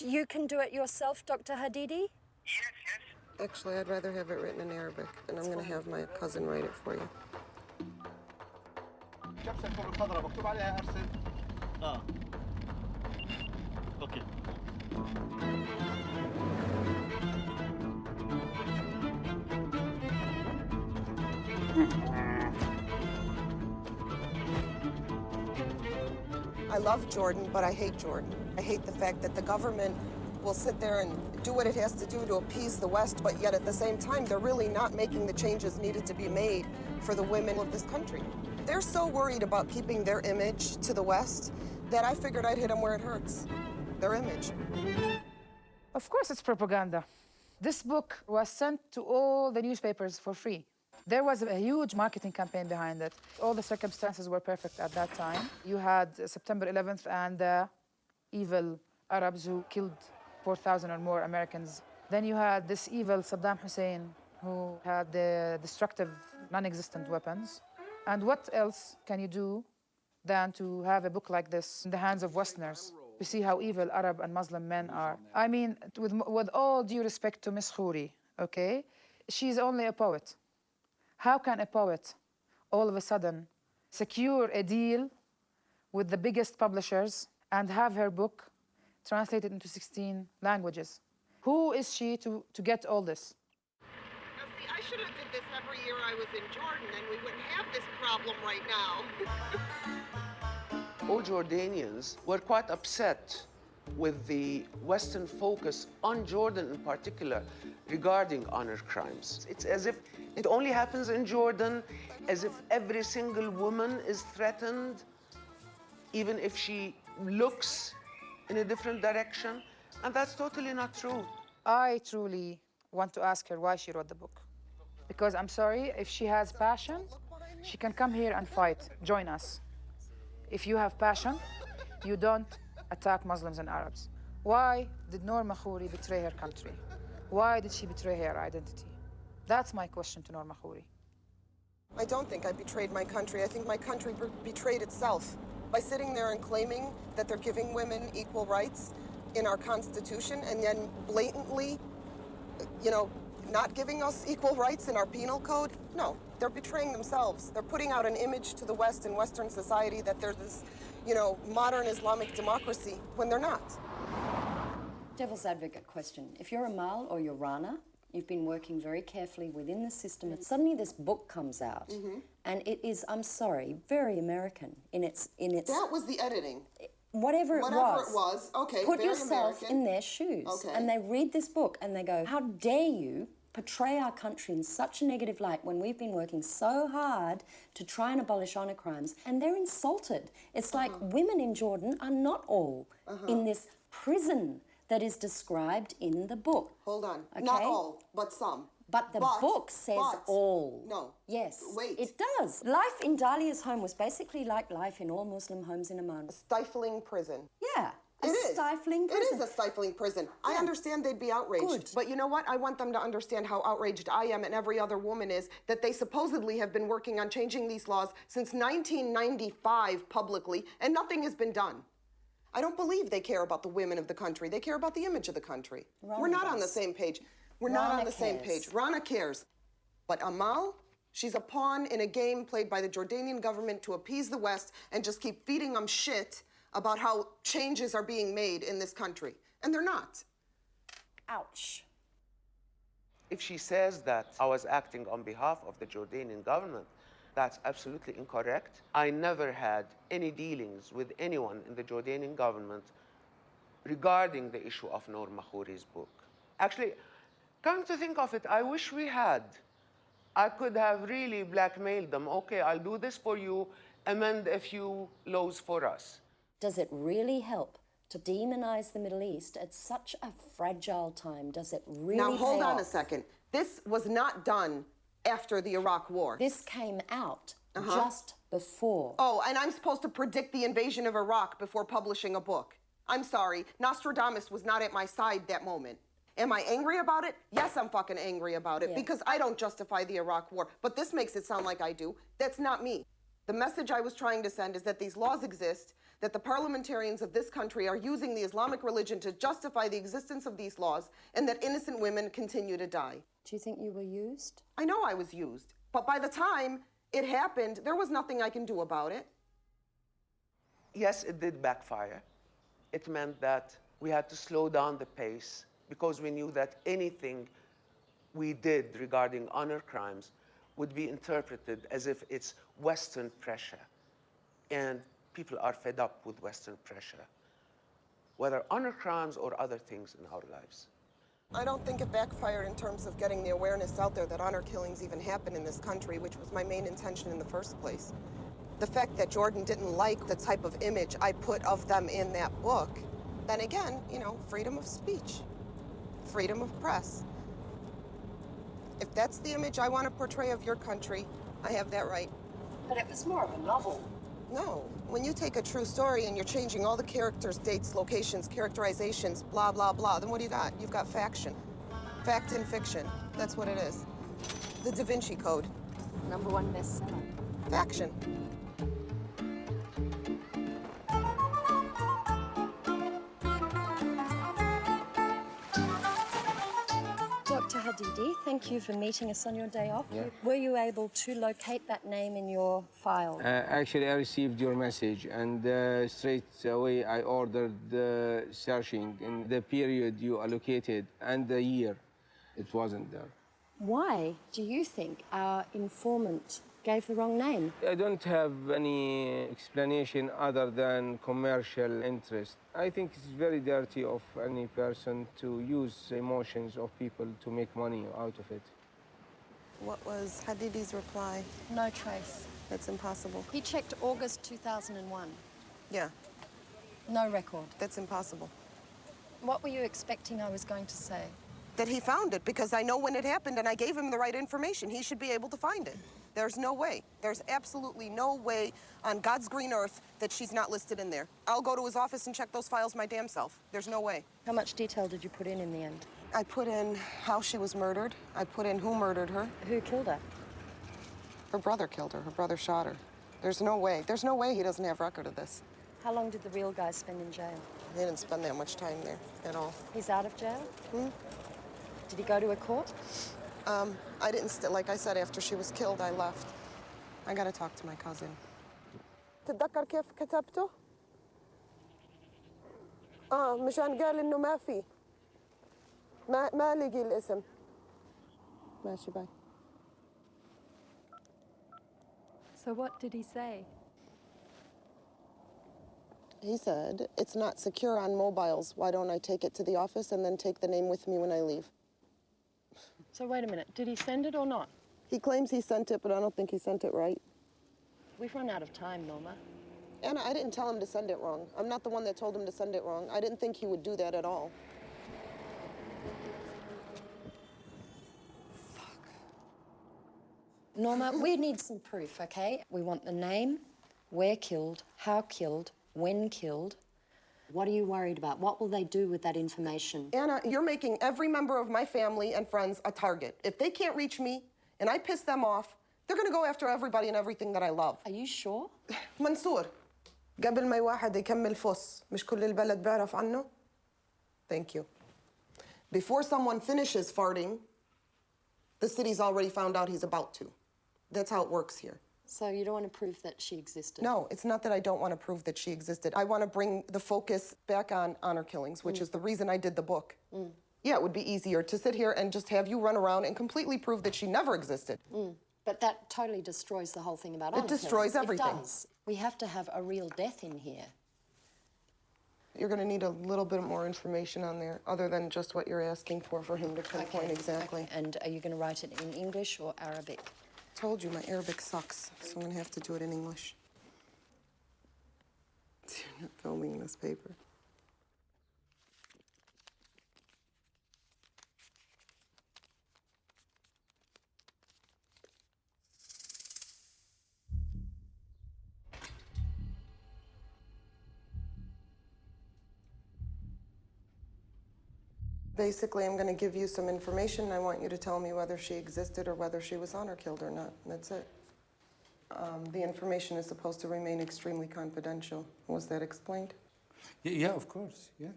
You can do it yourself, Dr. Hadidi? Yes, yes. Actually, I'd rather have it written in Arabic, and I'm going to have my cousin write it for you. Okay. I love Jordan, but I hate Jordan. I hate the fact that the government will sit there and do what it has to do to appease the West, but yet at the same time, they're really not making the changes needed to be made for the women of this country. They're so worried about keeping their image to the West that I figured I'd hit them where it hurts, their image. Of course it's propaganda. This book was sent to all the newspapers for free. There was a huge marketing campaign behind it. All the circumstances were perfect at that time. You had September 11th and the evil Arabs who killed 4,000 or more Americans. Then you had this evil Saddam Hussein who had the destructive, non-existent weapons. And what else can you do than to have a book like this in the hands of Westerners to see how evil Arab and Muslim men are? I mean, with all due respect to Miss Khouri, okay? She's only a poet. How can a poet all of a sudden secure a deal with the biggest publishers and have her book translated into 16 languages? Who is she to get all this? Now, see, I should have did this every year I was in Jordan, and we wouldn't have this problem right now. All Jordanians were quite upset with the Western focus on Jordan in particular regarding honor crimes. It's as if it only happens in Jordan, as if every single woman is threatened, even if she looks in a different direction, and that's totally not true. I truly want to ask her why she wrote the book. Because I'm sorry, if she has passion, she can come here and fight, join us. If you have passion, you don't attack Muslims and Arabs. Why did Norma Khouri betray her country? Why did she betray her identity? That's my question to Norma Khouri. I don't think I betrayed my country. I think my country betrayed itself by sitting there and claiming that they're giving women equal rights in our Constitution and then blatantly, not giving us equal rights in our penal code. No, they're betraying themselves. They're putting out an image to the West and Western society that they're this, modern Islamic democracy when they're not. Devil's advocate question. If you're Amal or you're Rana, you've been working very carefully within the system, and suddenly this book comes out, and it is, I'm sorry, very American in its. That was the editing. Whatever it was, okay. Put very yourself American. in their shoes, okay. And they read this book and they go, "How dare you portray our country in such a negative light when we've been working so hard to try and abolish honor crimes?" And they're insulted. It's like women in Jordan are not all in this prison that is described in the book. Hold on. Okay? Not all, but some. But the book says all. No. Yes. Wait. It does. Life in Dalia's home was basically like life in all Muslim homes in Amman. A stifling prison. Yeah. It is. Stifling prison. It is a stifling prison. Yeah. I understand they'd be outraged. Good. But you know what? I want them to understand how outraged I am and every other woman is that they supposedly have been working on changing these laws since 1995 publicly, and nothing has been done. I don't believe they care about the women of the country. They care about the image of the country. We're not on the same page. We're not on the same page. Rana cares. But Amal, she's a pawn in a game played by the Jordanian government to appease the West and just keep feeding them shit about how changes are being made in this country. And they're not. Ouch. If she says that I was acting on behalf of the Jordanian government, that's absolutely incorrect. I never had any dealings with anyone in the Jordanian government regarding the issue of Norma Khouri's book. Actually, come to think of it, I wish we had. I could have really blackmailed them. Okay, I'll do this for you, amend a few laws for us. Does it really help to demonize the Middle East at such a fragile time? Does it really Now, hold pay on off? a second. This was not done after the Iraq War. This came out just before. Oh, and I'm supposed to predict the invasion of Iraq before publishing a book. I'm sorry, Nostradamus was not at my side that moment. Am I angry about it? Yes, I'm fucking angry about it because I don't justify the Iraq War. But this makes it sound like I do. That's not me. The message I was trying to send is that these laws exist, that the parliamentarians of this country are using the Islamic religion to justify the existence of these laws, and that innocent women continue to die. Do you think you were used? I know I was used, but by the time it happened, there was nothing I can do about it. Yes, it did backfire. It meant that we had to slow down the pace because we knew that anything we did regarding honor crimes would be interpreted as if it's Western pressure. And people are fed up with Western pressure, whether honor crimes or other things in our lives. I don't think it backfired in terms of getting the awareness out there that honor killings even happen in this country, which was my main intention in the first place. The fact that Jordan didn't like the type of image I put of them in that book, then again, you know, freedom of speech, freedom of press. If that's the image I want to portray of your country, I have that right. But it was more of a novel. No, when you take a true story and you're changing all the characters, dates, locations, characterizations, blah, blah, blah, then what do you got? You've got faction. Fact and fiction, that's what it is. The Da Vinci Code. #1 bestseller. Faction. Dr. Hadidi, thank you for meeting us on your day off. Yeah. Were you able to locate that name in your file? Actually, I received your message, and straight away I ordered searching in the period you allocated and the year. It wasn't there. Why do you think our informant gave the wrong name? I don't have any explanation other than commercial interest. I think it's very dirty of any person to use emotions of people to make money out of it. What was Hadidi's reply? No trace. That's impossible. He checked August 2001. Yeah, No record. that's impossible. What were you expecting I was going to say? That he found it, because I know when it happened and I gave him the right information. He should be able to find it. There's no way. There's absolutely no way on God's green earth that she's not listed in there. I'll go to his office and check those files my damn self. There's no way. How much detail did you put in the end? I put in how she was murdered. I put in who murdered her. Who killed her? Her brother killed her. Her brother shot her. There's no way. There's no way he doesn't have record of this. How long did the real guy spend in jail? He didn't spend that much time there at all. He's out of jail? Did he go to a court? I didn't, like I said, after she was killed, I left. I gotta talk to my cousin. تتذكر كيف كتبته؟ مشان قال إنه ما في. ما لقي الاسم. ماشي باي. So what did he say? He said, it's not secure on mobiles. Why don't I take it to the office and then take the name with me when I leave? So wait a minute, did he send it or not? He claims he sent it, but I don't think he sent it right. We've run out of time, Norma. Anna, I didn't tell him to send it wrong. I'm not the one that told him to send it wrong. I didn't think he would do that at all. Norma, we need some proof, okay? We want the name, where killed, how killed, when killed. What are you worried about? What will they do with that information? Anna, you're making every member of my family and friends a target. If they can't reach me and I piss them off, they're gonna go after everybody and everything that I love. Are you sure? منصور قبل ما واحد يكمل فص مش كل البلد بيعرف عنه. Thank you. Before someone finishes farting, the city's already found out he's about to. That's how it works here. So you don't want to prove that she existed? No, it's not that I don't want to prove that she existed. I want to bring the focus back on honor killings, which is the reason I did the book. Yeah, it would be easier to sit here and just have you run around and completely prove that she never existed. But that totally destroys the whole thing about honor destroys killings. everything. It does. We have to have a real death in here. You're going to need a little bit more information on there, other than just what you're asking for him to pinpoint exactly. Okay. And are you going to write it in English or Arabic? I told you, my Arabic sucks, so I'm going to have to do it in English. You're not filming this paper. Basically, I'm going to give you some information, and I want you to tell me whether she existed or whether she was honor killed or not. And that's it. The information is supposed to remain extremely confidential. Was that explained? Yeah, of course, yeah.